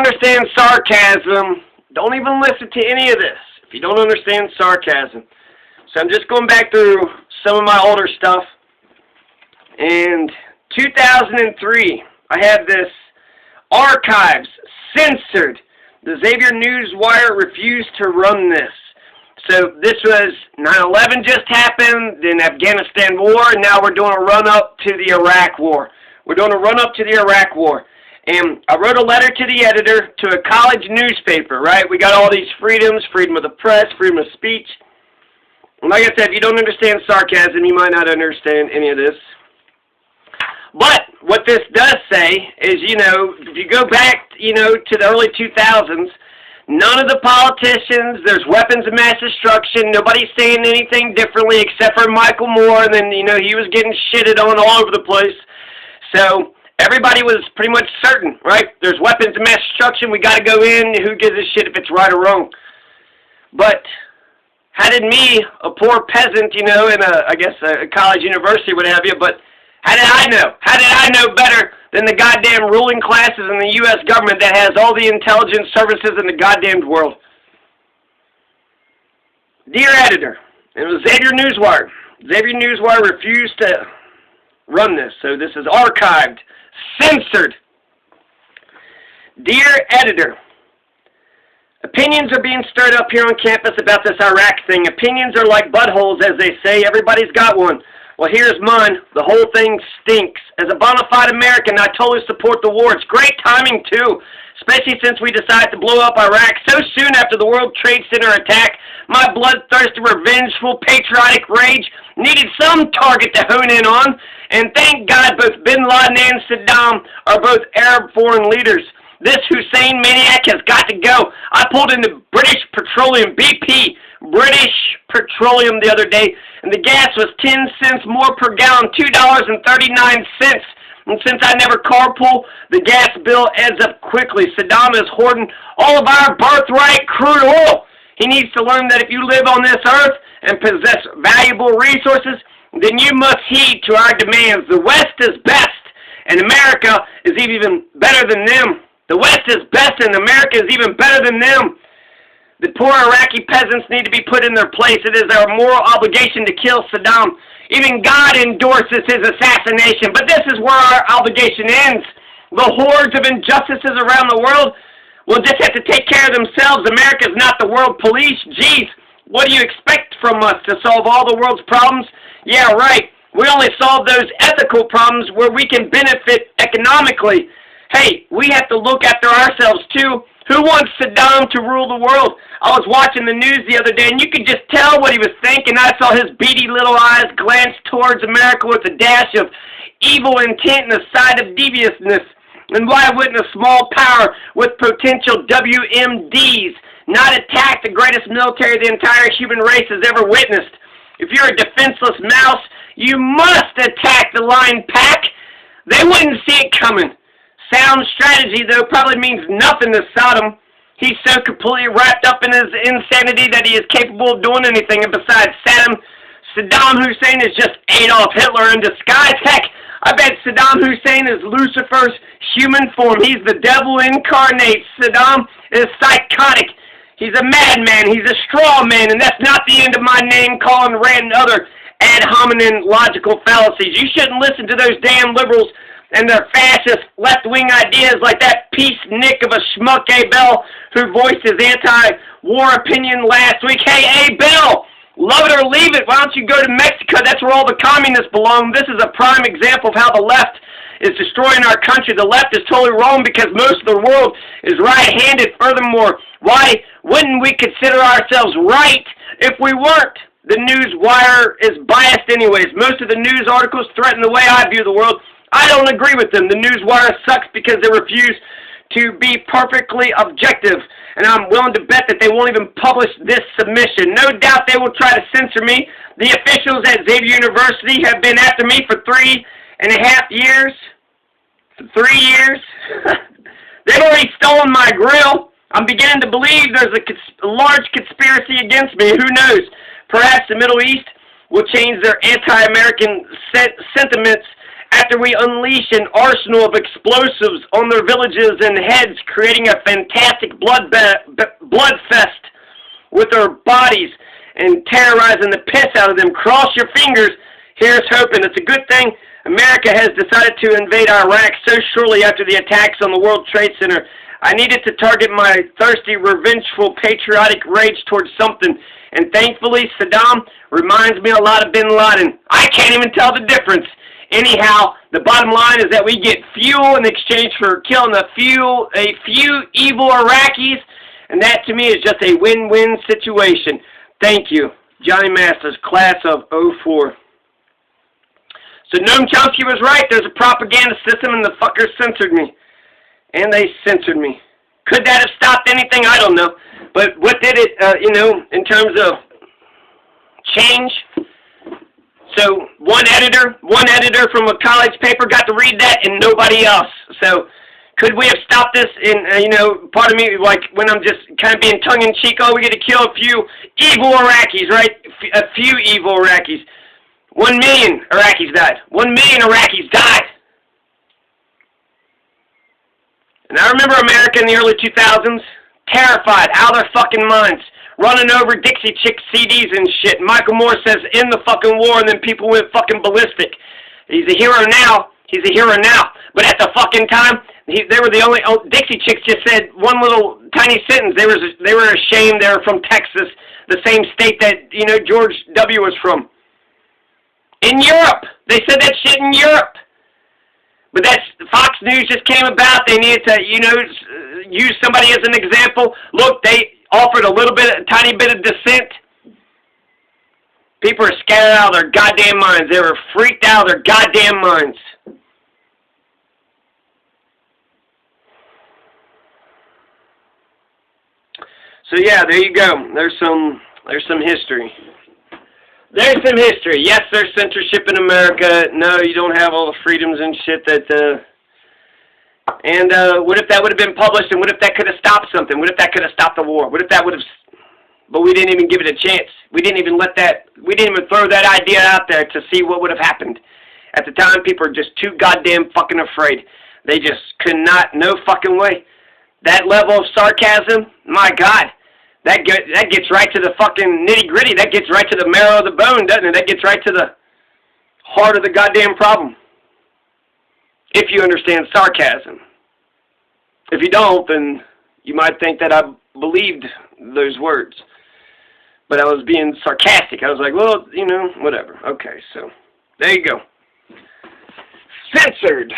understand sarcasm, don't even listen to any of this if you don't understand sarcasm. So I'm just going back through some of my older stuff. In 2003, I have this archives censored. The Xavier Newswire refused to run this. So this was 9/11 just happened, then Afghanistan war, and now we're doing a run-up to the Iraq war. We're doing a run-up to the Iraq war. And I wrote a letter to the editor to a college newspaper, right? We got all these freedoms, freedom of the press, freedom of speech. And like I said, if you don't understand sarcasm, you might not understand any of this. But what this does say is, if you go back, to the early 2000s, none of the politicians, there's weapons of mass destruction, nobody's saying anything differently except for Michael Moore, and then, he was getting shitted on all over the place. So everybody was pretty much certain, right? There's weapons of mass destruction, we got to go in, who gives a shit if it's right or wrong? But how did me, a poor peasant, in a college university, what have you, but how did I know? How did I know better than the goddamn ruling classes in the U.S. government that has all the intelligence services in the goddamn world? Dear editor, it was Xavier Newswire. Xavier Newswire refused to run this, so this is archived, censored. Dear editor, opinions are being stirred up here on campus about this Iraq thing. Opinions are like buttholes, as they say. Everybody's got one. Well, here's mine. The whole thing stinks. As a bona fide American, I totally support the war. It's great timing, too, especially since we decided to blow up Iraq so soon after the World Trade Center attack. My bloodthirsty, revengeful, patriotic rage needed some target to hone in on, and thank God both bin Laden and Saddam are both Arab foreign leaders. This Hussein maniac has got to go. I pulled into British Petroleum, BP, British Petroleum the other day, and the gas was 10 cents more per gallon, $2.39. And since I never carpool, the gas bill adds up quickly. Saddam is hoarding all of our birthright crude oil. He needs to learn that if you live on this earth and possess valuable resources, then you must heed to our demands. The West is best, and America is even better than them. The West is best, and America is even better than them. The poor Iraqi peasants need to be put in their place. It is our moral obligation to kill Saddam. Even God endorses his assassination, but this is where our obligation ends. The hordes of injustices around the world will just have to take care of themselves. America's not the world police. Geez, what do you expect from us, to solve all the world's problems? Yeah, right. We only solve those ethical problems where we can benefit economically. Hey, we have to look after ourselves, too. Who wants Saddam to rule the world? I was watching the news the other day, and you could just tell what he was thinking. I saw his beady little eyes glance towards America with a dash of evil intent and a side of deviousness. And why wouldn't a small power with potential WMDs not attack the greatest military the entire human race has ever witnessed? If you're a defenseless mouse, you must attack the lion pack. They wouldn't see it coming. Sound strategy, though, probably means nothing to Saddam. He's so completely wrapped up in his insanity that he is capable of doing anything. And besides Saddam Hussein is just Adolf Hitler in disguise. Heck, I bet Saddam Hussein is Lucifer's human form. He's the devil incarnate. Saddam is psychotic. He's a madman. He's a straw man. And that's not the end of my name calling, rant, and other ad hominem logical fallacies. You shouldn't listen to those damn liberals and their fascist left-wing ideas like that peace-nick of a schmuck, Abel, who voiced his anti-war opinion last week. Hey, Abel, love it or leave it. Why don't you go to Mexico? That's where all the communists belong. This is a prime example of how the left is destroying our country. The left is totally wrong because most of the world is right-handed. Furthermore, why wouldn't we consider ourselves right if we weren't? The Newswire is biased anyways. Most of the news articles threaten the way I view the world. I don't agree with them. The Newswire sucks because they refuse to be perfectly objective, and I'm willing to bet that they won't even publish this submission. No doubt they will try to censor me. The officials at Xavier University have been after me for 3.5 years. For 3 years. They've already stolen my grill. I'm beginning to believe there's a large conspiracy against me. Who knows? Perhaps the Middle East will change their anti-American sentiments after we unleash an arsenal of explosives on their villages and heads, creating a fantastic bloodfest with our bodies and terrorizing the piss out of them. Cross your fingers. Here's hoping. It's a good thing America has decided to invade Iraq so shortly after the attacks on the World Trade Center. I needed to target my thirsty, revengeful, patriotic rage towards something, and thankfully Saddam reminds me a lot of Bin Laden. I can't even tell the difference. Anyhow, the bottom line is that we get fuel in exchange for killing a few evil Iraqis, and that to me is just a win-win situation. Thank you. Johnny Masters, class of 04. So Noam Chomsky was right. There's a propaganda system, and the fuckers censored me. And they censored me. Could that have stopped anything? I don't know. But what did it, in terms of change? So one editor from a college paper got to read that and nobody else. So could we have stopped this in, part of me, like when I'm just kind of being tongue-in-cheek, oh, we get to kill a few evil Iraqis, right? A few evil Iraqis. 1 million Iraqis died. 1 million Iraqis died. And I remember America in the early 2000s, terrified, out of their fucking minds, running over Dixie Chick CDs and shit. Michael Moore says, "End the fucking war," and then people went fucking ballistic. He's a hero now. He's a hero now. But at the fucking time, they were the only. Dixie Chicks just said one little tiny sentence. They were ashamed. They were from Texas, the same state that George W. was from. In Europe, they said that shit in Europe. But that's Fox News just came about. They needed to, use somebody as an example. Look, they offered a tiny bit of dissent. People are scared out of their goddamn minds. They were freaked out of their goddamn minds. So yeah, there you go. There's some history. There's some history. Yes, there's censorship in America. No, you don't have all the freedoms and shit that, what if that would have been published, and what if that could have stopped something? What if that could have stopped the war? What if that would have, but we didn't even give it a chance. We didn't even throw that idea out there to see what would have happened. At the time, people were just too goddamn fucking afraid. They just could not, no fucking way. That level of sarcasm, my God. That gets right to the fucking nitty-gritty. That gets right to the marrow of the bone, doesn't it? That gets right to the heart of the goddamn problem. If you understand sarcasm. If you don't, then you might think that I believed those words. But I was being sarcastic. I was like, well, whatever. Okay, so there you go. Censored.